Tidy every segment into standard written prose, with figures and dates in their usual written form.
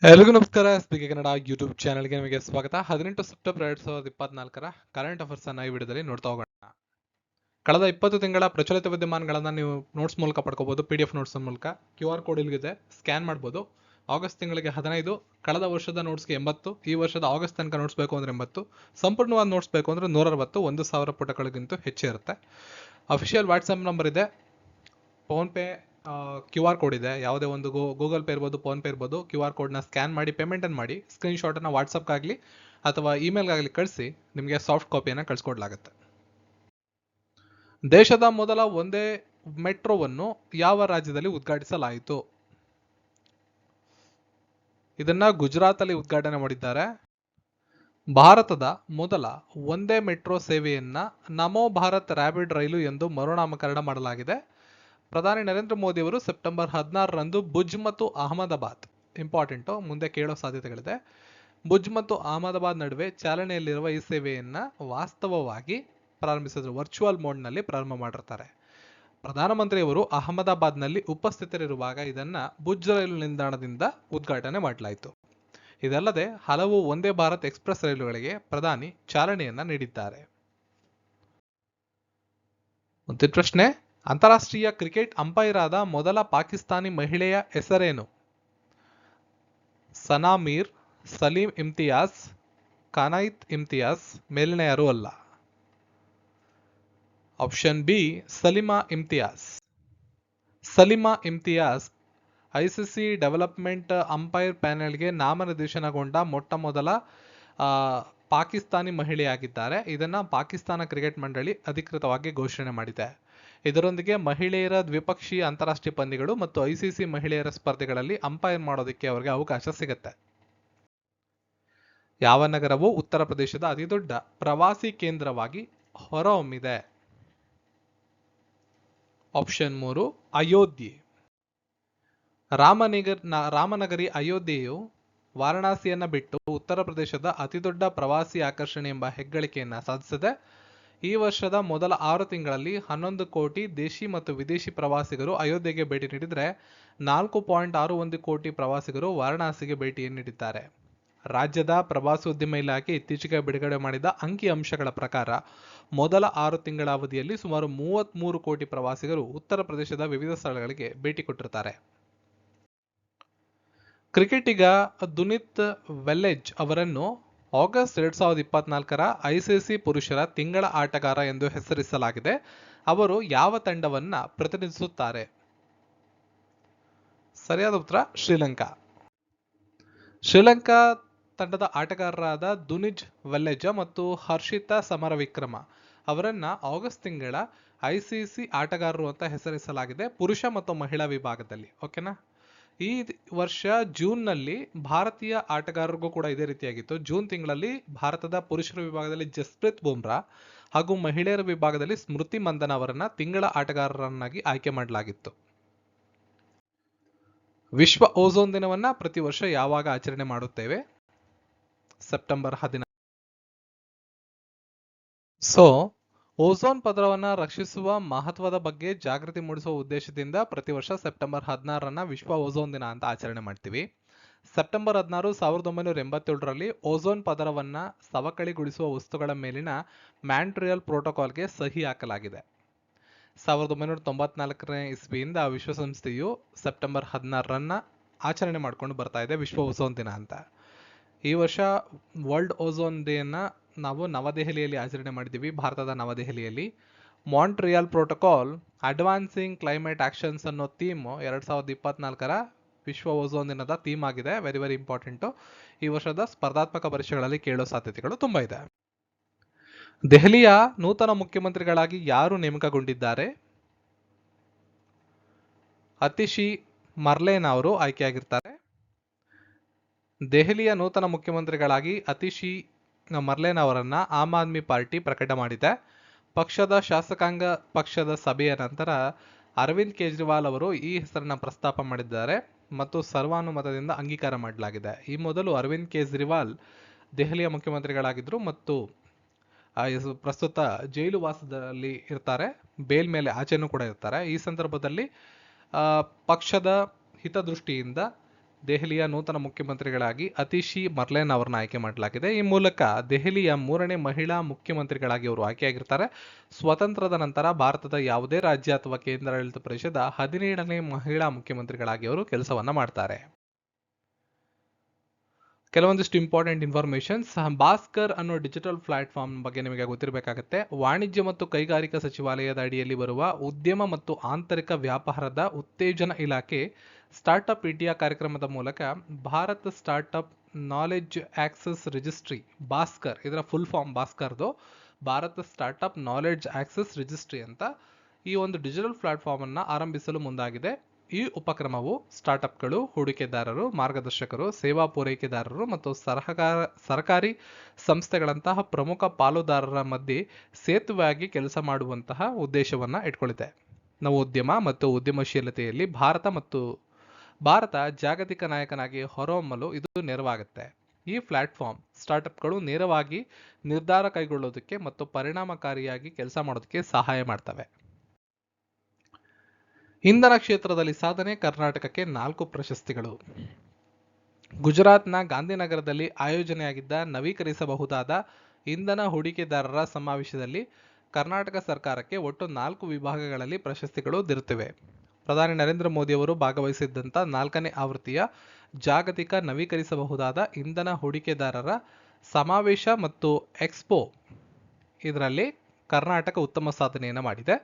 ಎಲ್ರಿಗೂ ನಮಸ್ಕಾರ. Speak Kannada YouTube ಚಾನೆಲ್ಗೆ ನಿಮಗೆ ಸ್ವಾಗತ. 18 ಸೆಪ್ಟೆಂಬರ್ 2024 ಕರೆಂಟ್ ಅಫೇರ್ಸ್ ಅನ್ನ ಈ ವಿಡಿಯೋದಲ್ಲಿ ನೋಡ್ತಾ ಹೋಗೋಣ. ಕಳೆದ 20 ತಿಂಗಳ ಪ್ರಚಲಿತ ವಿದ್ಯಮಾನಗಳನ್ನ ನೀವು ನೋಟ್ಸ್ ಮೂಲಕ ಪಡ್ಕೋಬಹುದು. PDF ನೋಟ್ಸ್ ಮೂಲಕ QR ಕೋಡ್ ಇಲ್ಲಿದೆ, ಸ್ಕ್ಯಾನ್ ಮಾಡಬಹುದು. ಆಗಸ್ಟ್ ತಿಂಗಳಿಗೆ 15, ಕಳೆದ ವರ್ಷದ ನೋಟ್ಸ್ಗೆ 80, ಈ ವರ್ಷದ ಆಗಸ್ಟ್ ತನಕ ನೋಟ್ಸ್ ಬೇಕು ಅಂದ್ರೆ 80, ಸಂಪೂರ್ಣವಾದ ನೋಟ್ಸ್ ಬೇಕು ಅಂದ್ರೆ 160, 1000 ಪುಟಗಳಿಗಿಂತ ಹೆಚ್ಚು ಇರುತ್ತೆ. ಅಫಿಷಿಯಲ್ ವಾಟ್ಸ್ಆಪ್ ನಂಬರ್ ಇದೆ, ಫೋನ್ ಪೇ QR ಕೋಡ್ ಇದೆ. ಯಾವುದೇ ಒಂದು ಗೂಗಲ್ ಪೇ ಇರ್ಬೋದು, ಫೋನ್ ಪೇ ಇರ್ಬೋದು. QR ಕೋಡ್ನ ಸ್ಕ್ಯಾನ್ ಮಾಡಿ ಪೇಮೆಂಟ್ ಅನ್ನು ಮಾಡಿ ಸ್ಕ್ರೀನ್ಶಾಟನ್ನು ವಾಟ್ಸಪ್ಗಾಗಲಿ ಅಥವಾ ಇಮೇಲ್ಗಾಗಲಿ ಕಳಿಸಿ ನಿಮಗೆ ಸಾಫ್ಟ್ ಕಾಪಿಯನ್ನು ಕಳಿಸ್ಕೊಡ್ಲಾಗುತ್ತೆ. ದೇಶದ ಮೊದಲ ಒಂದೇ ಮೆಟ್ರೋವನ್ನು ಯಾವ ರಾಜ್ಯದಲ್ಲಿ ಉದ್ಘಾಟಿಸಲಾಯಿತು? ಇದನ್ನ ಗುಜರಾತ್ ಅಲ್ಲಿ ಉದ್ಘಾಟನೆ ಮಾಡಿದ್ದಾರೆ. ಭಾರತದ ಮೊದಲ ಒಂದೇ ಮೆಟ್ರೋ ಸೇವೆಯನ್ನ ನಮೋ ಭಾರತ್ ರ್ಯಾಪಿಡ್ ರೈಲು ಎಂದು ಮರುನಾಮಕರಣ ಮಾಡಲಾಗಿದೆ. ಪ್ರಧಾನಿ ನರೇಂದ್ರ ಮೋದಿ ಅವರು ಸೆಪ್ಟೆಂಬರ್ 16ರಂದು ಭುಜ್ ಮತ್ತು ಅಹಮದಾಬಾದ್, ಇಂಪಾರ್ಟೆಂಟು, ಮುಂದೆ ಕೇಳೋ ಸಾಧ್ಯತೆಗಳಿದೆ, ಭುಜ್ ಮತ್ತು ಅಹಮದಾಬಾದ್ ನಡುವೆ ಚಾಲನೆಯಲ್ಲಿರುವ ಈ ಸೇವೆಯನ್ನ ವಾಸ್ತವವಾಗಿ ಪ್ರಾರಂಭಿಸಿದ್ರು. ವರ್ಚುವಲ್ ಮೋಡ್ನಲ್ಲಿ ಪ್ರಾರಂಭ ಮಾಡಿರ್ತಾರೆ. ಪ್ರಧಾನಮಂತ್ರಿಯವರು ಅಹಮದಾಬಾದ್ನಲ್ಲಿ ಉಪಸ್ಥಿತರಿರುವಾಗ ಇದನ್ನ ಭುಜ್ ರೈಲು ನಿಲ್ದಾಣದಿಂದ ಉದ್ಘಾಟನೆ ಮಾಡಲಾಯಿತು. ಇದಲ್ಲದೆ ಹಲವು ಒಂದೇ ಭಾರತ್ ಎಕ್ಸ್ಪ್ರೆಸ್ ರೈಲುಗಳಿಗೆ ಪ್ರಧಾನಿ ಚಾಲನೆಯನ್ನ ನೀಡಿದ್ದಾರೆ. ಮುಂದಿನ ಪ್ರಶ್ನೆ, ಅಂತಾರಾಷ್ಟ್ರೀಯ ಕ್ರಿಕೆಟ್ ಅಂಪೈರ್ ಆದ ಮೊದಲ ಪಾಕಿಸ್ತಾನಿ ಮಹಿಳೆಯ ಹೆಸರೇನು? ಸನಾ ಮೀರ್, ಸಲೀಂ ಇಮ್ತಿಯಾಜ್, ಕಾನೈತ್ ಇಮ್ತಿಯಾಜ್, ಮೇಲಿನ ಯಾರೂ ಅಲ್ಲ. Option B Salima Imtiaz. Salima Imtiaz ICC development umpire ಪ್ಯಾನೆಲ್ಗೆ ನಾಮನಿರ್ದೇಶನಗೊಂಡ ಮೊಟ್ಟ ಮೊದಲ ಪಾಕಿಸ್ತಾನಿ ಮಹಿಳೆಯಾಗಿದ್ದಾರೆ. ಇದನ್ನ ಪಾಕಿಸ್ತಾನ ಕ್ರಿಕೆಟ್ ಮಂಡಳಿ ಅಧಿಕೃತವಾಗಿ ಘೋಷಣೆ ಮಾಡಿದೆ. ಇದರೊಂದಿಗೆ ಮಹಿಳೆಯರ ದ್ವಿಪಕ್ಷೀಯ ಅಂತಾರಾಷ್ಟ್ರೀಯ ಪಂದ್ಯಗಳು ಮತ್ತು ICC ಮಹಿಳೆಯರ ಸ್ಪರ್ಧೆಗಳಲ್ಲಿ ಅಂಪೈರ್ ಮಾಡೋದಕ್ಕೆ ಅವರಿಗೆ ಅವಕಾಶ ಸಿಗುತ್ತೆ. ಯಾವ ನಗರವು ಉತ್ತರ ಪ್ರದೇಶದ ಅತಿದೊಡ್ಡ ಪ್ರವಾಸಿ ಕೇಂದ್ರವಾಗಿ ಹೊರಹೊಮ್ಮಿದೆ? ಆಪ್ಷನ್ 3 ಅಯೋಧ್ಯೆ. ರಾಮನಗರಿ ಅಯೋಧ್ಯೆಯು ವಾರಣಾಸಿಯನ್ನ ಬಿಟ್ಟು ಉತ್ತರ ಪ್ರದೇಶದ ಅತಿದೊಡ್ಡ ಪ್ರವಾಸಿ ಆಕರ್ಷಣೆ ಎಂಬ ಹೆಗ್ಗಳಿಕೆಯನ್ನ ಸಾಧಿಸಿದೆ. ಈ ವರ್ಷದ ಮೊದಲ 6 ತಿಂಗಳಲ್ಲಿ 11 ಕೋಟಿ ದೇಶಿ ಮತ್ತು ವಿದೇಶಿ ಪ್ರವಾಸಿಗರು ಅಯೋಧ್ಯೆಗೆ ಭೇಟಿ ನೀಡಿದರೆ 4.61 ಕೋಟಿ ಪ್ರವಾಸಿಗರು ವಾರಣಾಸಿಗೆ ಭೇಟಿಯನ್ನು ನೀಡಿದ್ದಾರೆ. ರಾಜ್ಯದ ಪ್ರವಾಸೋದ್ಯಮ ಇಲಾಖೆ ಇತ್ತೀಚೆಗೆ ಬಿಡುಗಡೆ ಮಾಡಿದ ಅಂಕಿ ಅಂಶಗಳ ಪ್ರಕಾರ ಮೊದಲ 6 ತಿಂಗಳ ಅವಧಿಯಲ್ಲಿ ಸುಮಾರು 33 ಕೋಟಿ ಪ್ರವಾಸಿಗರು ಉತ್ತರ ಪ್ರದೇಶದ ವಿವಿಧ ಸ್ಥಳಗಳಿಗೆ ಭೇಟಿ ಕೊಟ್ಟಿರುತ್ತಾರೆ. ಕ್ರಿಕೆಟಿಗ ದುನಿತ್ ವೆಲ್ಲೆಜ್ ಅವರನ್ನು ಆಗಸ್ಟ್ 2024ರ ICC ಪುರುಷರ ತಿಂಗಳ ಆಟಗಾರ ಎಂದು ಹೆಸರಿಸಲಾಗಿದೆ. ಅವರು ಯಾವ ತಂಡವನ್ನ ಪ್ರತಿನಿಧಿಸುತ್ತಾರೆ? ಸರಿಯಾದ ಉತ್ತರ ಶ್ರೀಲಂಕಾ. ಶ್ರೀಲಂಕಾ ತಂಡದ ಆಟಗಾರರಾದ ದುನಿಜ್ ವೆಲ್ಲೆಜ ಮತ್ತು ಹರ್ಷಿತಾ ಸಮರವಿಕ್ರಮ ಅವರನ್ನ ಆಗಸ್ಟ್ ತಿಂಗಳ ICC ಆಟಗಾರರು ಅಂತ ಹೆಸರಿಸಲಾಗಿದೆ, ಪುರುಷ ಮತ್ತು ಮಹಿಳಾ ವಿಭಾಗದಲ್ಲಿ. ಓಕೆನಾ? ಈ ವರ್ಷ ಜೂನ್ನಲ್ಲಿ ಭಾರತೀಯ ಆಟಗಾರರಿಗೂ ಕೂಡ ಇದೇ ರೀತಿಯಾಗಿತ್ತು. ಜೂನ್ ತಿಂಗಳಲ್ಲಿ ಭಾರತದ ಪುರುಷರ ವಿಭಾಗದಲ್ಲಿ ಜಸ್ಪ್ರೀತ್ ಬುಮ್ರಾ ಹಾಗೂ ಮಹಿಳೆಯರ ವಿಭಾಗದಲ್ಲಿ ಸ್ಮೃತಿ ಮಂದನ ಅವರನ್ನ ತಿಂಗಳ ಆಟಗಾರರನ್ನಾಗಿ ಆಯ್ಕೆ ಮಾಡಲಾಗಿತ್ತು. ವಿಶ್ವ ಓಝೋನ್ ದಿನವನ್ನ ಪ್ರತಿ ವರ್ಷ ಯಾವಾಗ ಆಚರಣೆ ಮಾಡುತ್ತೇವೆ? ಸೆಪ್ಟೆಂಬರ್ 16. ಓಝೋನ್ ಪದರವನ್ನ ರಕ್ಷಿಸುವ ಮಹತ್ವದ ಬಗ್ಗೆ ಜಾಗೃತಿ ಮೂಡಿಸುವ ಉದ್ದೇಶದಿಂದ ಪ್ರತಿ ವರ್ಷ ಸೆಪ್ಟೆಂಬರ್ 16ರನ್ನ ವಿಶ್ವ ಓಝೋನ್ ದಿನ ಅಂತ ಆಚರಣೆ ಮಾಡ್ತೀವಿ. ಸೆಪ್ಟೆಂಬರ್ 16, 1987ರಲ್ಲಿ ಓಝೋನ್ ಪದರವನ್ನ ಸವಕಳಿಗೊಳಿಸುವ ವಸ್ತುಗಳ ಮೇಲಿನ ಮಾಂಟ್ರಿಯಲ್ ಪ್ರೋಟೋಕಾಲ್ಗೆ ಸಹಿ ಹಾಕಲಾಗಿದೆ. 1994ನೇ ಇಸ್ವಿಯಿಂದ ವಿಶ್ವಸಂಸ್ಥೆಯು ಸೆಪ್ಟೆಂಬರ್ 16ರನ್ನ ಆಚರಣೆ ಮಾಡ್ಕೊಂಡು ಬರ್ತಾ ಇದೆ ವಿಶ್ವ ಓಝೋನ್ ದಿನ ಅಂತ. ಈ ವರ್ಷ ವರ್ಲ್ಡ್ ಓಝೋನ್ ಡೇನ ನಾವು ನವದೆಹಲಿಯಲ್ಲಿ ಆಚರಣೆ ಮಾಡಿದ್ದೀವಿ, ಭಾರತದ ನವದೆಹಲಿಯಲ್ಲಿ. Montreal protocol advancing climate actions ಅನ್ನೋ ಥೀಮ್ 2024ರ ವಿಶ್ವ ಓಝೋನ್ ದಿನದ ಥೀಮ್ ಆಗಿದೆ. Very very important. ಈ ವರ್ಷದ ಸ್ಪರ್ಧಾತ್ಮಕ ಪರೀಕ್ಷೆಗಳಲ್ಲಿ ಕೇಳೋ ಸಾಧ್ಯತೆಗಳು ತುಂಬಾ ಇದೆ. ದೆಹಲಿಯ ನೂತನ ಮುಖ್ಯಮಂತ್ರಿಗಳಾಗಿ ಯಾರು ನೇಮಕಗೊಂಡಿದ್ದಾರೆ? ಅತಿಶಿ ಮರ್ಲೇನ್ ಅವರು ಆಯ್ಕೆಯಾಗಿರ್ತಾರೆ. ದೆಹಲಿಯ ನೂತನ ಮುಖ್ಯಮಂತ್ರಿಗಳಾಗಿ ಅತಿಶಿ ಮರ್ಲೇನ್ ಅವರನ್ನ ಆಮ್ ಆದ್ಮಿ ಪಾರ್ಟಿ ಪ್ರಕಟ ಮಾಡಿದೆ. ಪಕ್ಷದ ಶಾಸಕಾಂಗ ಪಕ್ಷದ ಸಭೆಯ ನಂತರ ಅರವಿಂದ್ ಕೇಜ್ರಿವಾಲ್ ಅವರು ಈ ಹೆಸರನ್ನ ಪ್ರಸ್ತಾಪ ಮಾಡಿದ್ದಾರೆ ಮತ್ತು ಸರ್ವಾನುಮತದಿಂದ ಅಂಗೀಕಾರ ಮಾಡಲಾಗಿದೆ. ಈ ಮೊದಲು ಅರವಿಂದ್ ಕೇಜ್ರಿವಾಲ್ ದೆಹಲಿಯ ಮುಖ್ಯಮಂತ್ರಿಗಳಾಗಿದ್ದರು ಮತ್ತು ಪ್ರಸ್ತುತ ಜೈಲು ವಾಸದಲ್ಲಿ ಇರ್ತಾರೆ, ಬೇಲ್ ಮೇಲೆ ಆಚೆನೂ ಕೂಡ ಇರ್ತಾರೆ. ಈ ಸಂದರ್ಭದಲ್ಲಿ ಪಕ್ಷದ ಹಿತದೃಷ್ಟಿಯಿಂದ ದೆಹಲಿಯ ನೂತನ ಮುಖ್ಯಮಂತ್ರಿಗಳಾಗಿ ಅತಿಶಿ ಮರ್ಲೇನ್ ಅವರನ್ನ ಆಯ್ಕೆ ಮಾಡಲಾಗಿದೆ. ಈ ಮೂಲಕ ದೆಹಲಿಯ 3ನೇ ಮಹಿಳಾ ಮುಖ್ಯಮಂತ್ರಿಗಳಾಗಿ ಅವರು ಆಯ್ಕೆಯಾಗಿರ್ತಾರೆ. ಸ್ವತಂತ್ರದ ನಂತರ ಭಾರತದ ಯಾವುದೇ ರಾಜ್ಯ ಅಥವಾ ಕೇಂದ್ರಾಡಳಿತ ಪ್ರದೇಶದ 17ನೇ ಮಹಿಳಾ ಮುಖ್ಯಮಂತ್ರಿಗಳಾಗಿ ಅವರು ಕೆಲಸವನ್ನ ಮಾಡ್ತಾರೆ. ಕೆಲವೊಂದಿಷ್ಟು ಇಂಪಾರ್ಟೆಂಟ್ ಇನ್ಫಾರ್ಮೇಶನ್ಸ್. ಭಾಸ್ಕರ್ ಅನ್ನೋ ಡಿಜಿಟಲ್ ಪ್ಲಾಟ್ಫಾರ್ಮ್ ಬಗ್ಗೆ ನಿಮಗೆ ಗೊತ್ತಿರಬೇಕಾಗುತ್ತೆ. ವಾಣಿಜ್ಯ ಮತ್ತು ಕೈಗಾರಿಕಾ ಸಚಿವಾಲಯದ ಅಡಿಯಲ್ಲಿ ಬರುವ ಉದ್ಯಮ ಮತ್ತು ಆಂತರಿಕ ವ್ಯಾಪಾರದ ಉತ್ತೇಜನ ಇಲಾಖೆ ಸ್ಟಾರ್ಟ್ಅಪ್ ಇಂಡಿಯಾ ಕಾರ್ಯಕ್ರಮದ ಮೂಲಕ Bharat startup knowledge access registry Bhaskar, ಇದರ ಫುಲ್ ಫಾರ್ಮ್ ಭಾಸ್ಕರ್ದು Bharat startup knowledge access registry ಅಂತ ಈ ಒಂದು ಡಿಜಿಟಲ್ ಪ್ಲಾಟ್ಫಾರ್ಮ್ ಅನ್ನ ಆರಂಭಿಸಲು ಮುಂದಾಗಿದೆ. ಈ ಉಪಕ್ರಮವು ಸ್ಟಾರ್ಟ್ಅಪ್ಗಳು, ಹೂಡಿಕೆದಾರರು, ಮಾರ್ಗದರ್ಶಕರು, ಸೇವಾ ಪೂರೈಕೆದಾರರು ಮತ್ತು ಸರ್ಕಾರಿ ಸಂಸ್ಥೆಗಳಂತಹ ಪ್ರಮುಖ ಪಾಲುದಾರರ ಮಧ್ಯೆ ಸೇತುವೆಯಾಗಿ ಕೆಲಸ ಮಾಡುವಂತಹ ಉದ್ದೇಶವನ್ನ ಇಟ್ಕೊಳ್ಳುತ್ತೆ. ನವೋದ್ಯಮ ಮತ್ತು ಉದ್ಯಮಶೀಲತೆಯಲ್ಲಿ ಭಾರತ ಜಾಗತಿಕ ನಾಯಕನಾಗಿ ಹೊರಹೊಮ್ಮಲು ಇದು ನೆರವಾಗುತ್ತೆ. ಈ ಪ್ಲಾಟ್ಫಾರ್ಮ್ ಸ್ಟಾರ್ಟ್ಅಪ್ಗಳು ನೇರವಾಗಿ ನಿರ್ಧಾರ ಕೈಗೊಳ್ಳೋದಕ್ಕೆ ಮತ್ತು ಪರಿಣಾಮಕಾರಿಯಾಗಿ ಕೆಲಸ ಮಾಡೋದಕ್ಕೆ ಸಹಾಯ ಮಾಡ್ತವೆ. ಇಂಧನ ಕ್ಷೇತ್ರದಲ್ಲಿ ಸಾಧನೆ. ಕರ್ನಾಟಕಕ್ಕೆ 4 ಪ್ರಶಸ್ತಿಗಳು. ಗುಜರಾತ್ನ ಗಾಂಧಿನಗರದಲ್ಲಿ ಆಯೋಜನೆಯಾಗಿದ್ದ ನವೀಕರಿಸಬಹುದಾದ ಇಂಧನ ಹೂಡಿಕೆದಾರರ ಸಮಾವೇಶದಲ್ಲಿ ಕರ್ನಾಟಕ ಸರ್ಕಾರಕ್ಕೆ ಒಟ್ಟು 4 ವಿಭಾಗಗಳಲ್ಲಿ ಪ್ರಶಸ್ತಿಗಳು ದೊರೆತಿವೆ. ಪ್ರಧಾನಿ ನರೇಂದ್ರ ಮೋದಿ ಅವರು ಭಾಗವಹಿಸಿದ್ದಂಥ 4ನೇ ಆವೃತ್ತಿಯ ಜಾಗತಿಕ ನವೀಕರಿಸಬಹುದಾದ ಇಂಧನ ಹೂಡಿಕೆದಾರರ ಸಮಾವೇಶ ಮತ್ತು ಎಕ್ಸ್ಪೋ ಇದರಲ್ಲಿ ಕರ್ನಾಟಕ ಉತ್ತಮ ಸಾಧನೆಯನ್ನು ಮಾಡಿದೆ.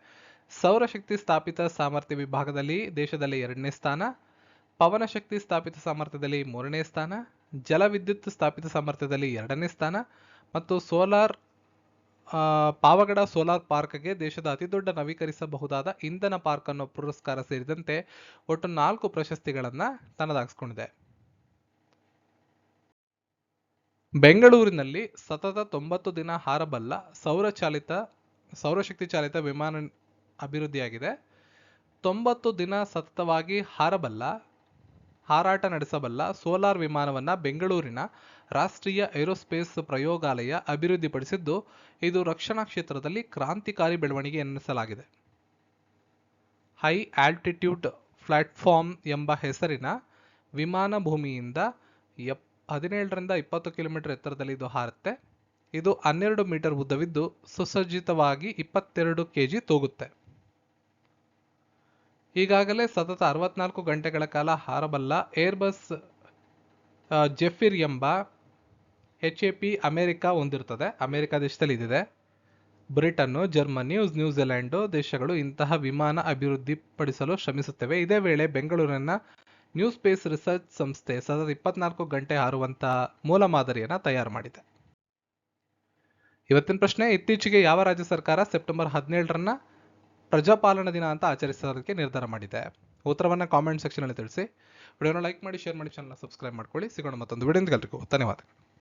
ಸೌರಶಕ್ತಿ ಸ್ಥಾಪಿತ ಸಾಮರ್ಥ್ಯ ವಿಭಾಗದಲ್ಲಿ ದೇಶದಲ್ಲಿ 2ನೇ ಸ್ಥಾನ, ಪವನಶಕ್ತಿ ಸ್ಥಾಪಿತ ಸಾಮರ್ಥ್ಯದಲ್ಲಿ 3ನೇ ಸ್ಥಾನ, ಜಲವಿದ್ಯುತ್ ಸ್ಥಾಪಿತ ಸಾಮರ್ಥ್ಯದಲ್ಲಿ 2ನೇ ಸ್ಥಾನ ಮತ್ತು ಪಾವಗಡ ಸೋಲಾರ್ ಪಾರ್ಕ್ಗೆ ದೇಶದ ಅತಿದೊಡ್ಡ ನವೀಕರಿಸಬಹುದಾದ ಇಂಧನ ಪಾರ್ಕ್ ಅನ್ನೋ ಪುರಸ್ಕಾರ ಸೇರಿದಂತೆ ಒಟ್ಟು 4 ಪ್ರಶಸ್ತಿಗಳನ್ನ ತನ್ನದಾಗಿಸಿಕೊಂಡಿದೆ. ಬೆಂಗಳೂರಿನಲ್ಲಿ ಸತತ 90 ದಿನ ಹಾರಬಲ್ಲ ಸೌರಶಕ್ತಿ ಚಾಲಿತ ವಿಮಾನ ಅಭಿವೃದ್ಧಿಯಾಗಿದೆ. 90 ದಿನ ಸತತವಾಗಿ ಹಾರಾಟ ನಡೆಸಬಲ್ಲ ಸೋಲಾರ್ ವಿಮಾನವನ್ನ ಬೆಂಗಳೂರಿನ ರಾಷ್ಟ್ರೀಯ ಏರೋಸ್ಪೇಸ್ ಪ್ರಯೋಗಾಲಯ ಅಭಿವೃದ್ಧಿಪಡಿಸಿದ್ದು, ಇದು ರಕ್ಷಣಾ ಕ್ಷೇತ್ರದಲ್ಲಿ ಕ್ರಾಂತಿಕಾರಿ ಬೆಳವಣಿಗೆ ಎನ್ನಿಸಲಾಗಿದೆ. ಹೈ ಆಲ್ಟಿಟ್ಯೂಡ್ ಪ್ಲಾಟ್ಫಾರ್ಮ್ ಎಂಬ ಹೆಸರಿನ ವಿಮಾನ ಭೂಮಿಯಿಂದ 17ರಿಂದ 20 ಕಿಲೋಮೀಟರ್ ಎತ್ತರದಲ್ಲಿ ಇದು ಹಾರುತ್ತೆ. ಇದು 12 ಮೀಟರ್ ಉದ್ದವಿದ್ದು ಸುಸಜ್ಜಿತವಾಗಿ 22 kg ತೂಗುತ್ತೆ. ಈಗಾಗಲೇ ಸತತ 64 ಗಂಟೆಗಳ ಕಾಲ ಹಾರಬಲ್ಲ ಏರ್ಬಸ್ ಜೆಫಿರ್ ಎಂಬ HAP ಅಮೆರಿಕ ಹೊಂದಿರುತ್ತದೆ. ಅಮೆರಿಕ ದೇಶದಲ್ಲಿ ಇದಿದೆ. ಬ್ರಿಟನ್, ಜರ್ಮನಿ, ನ್ಯೂಜಿಲೆಂಡ್ ದೇಶಗಳು ಇಂತಹ ವಿಮಾನ ಅಭಿವೃದ್ಧಿಪಡಿಸಲು ಶ್ರಮಿಸುತ್ತವೆ. ಇದೇ ವೇಳೆ ಬೆಂಗಳೂರಿನ ನ್ಯೂ ಸ್ಪೇಸ್ ರಿಸರ್ಚ್ ಸಂಸ್ಥೆ ಸತತ 24 ಗಂಟೆ ಹಾರುವಂತಹ ಮೂಲ ಮಾದರಿಯನ್ನು ತಯಾರು ಮಾಡಿದೆ. ಇವತ್ತಿನ ಪ್ರಶ್ನೆ: ಇತ್ತೀಚೆಗೆ ಯಾವ ರಾಜ್ಯ ಸರ್ಕಾರ ಸೆಪ್ಟೆಂಬರ್ 17ರನ್ನ ಪ್ರಜಾಪಾಲನಾ ದಿನ ಅಂತ ಆಚರಿಸೋದಕ್ಕೆ ನಿರ್ಧಾರ ಮಾಡಿದೆ? ಉತ್ತರವನ್ನ ಕಾಮೆಂಟ್ ಸೆಕ್ಷನ್ ಅಲ್ಲಿ ತಿಳಿಸಿ. ವಿಡಿಯೋನ ಲೈಕ್ ಮಾಡಿ, ಶೇರ್ ಮಾಡಿ, ಚಾನಲ್ ಸಬ್ಸ್ಕ್ರೈಬ್ ಮಾಡ್ಕೊಳ್ಳಿ. ಸಿಗೋಣ ಮತ್ತೊಂದು ವಿಡಿಯೋದಿಂದ. ಎಲ್ರಿಗೂ ಧನ್ಯವಾದಗಳು.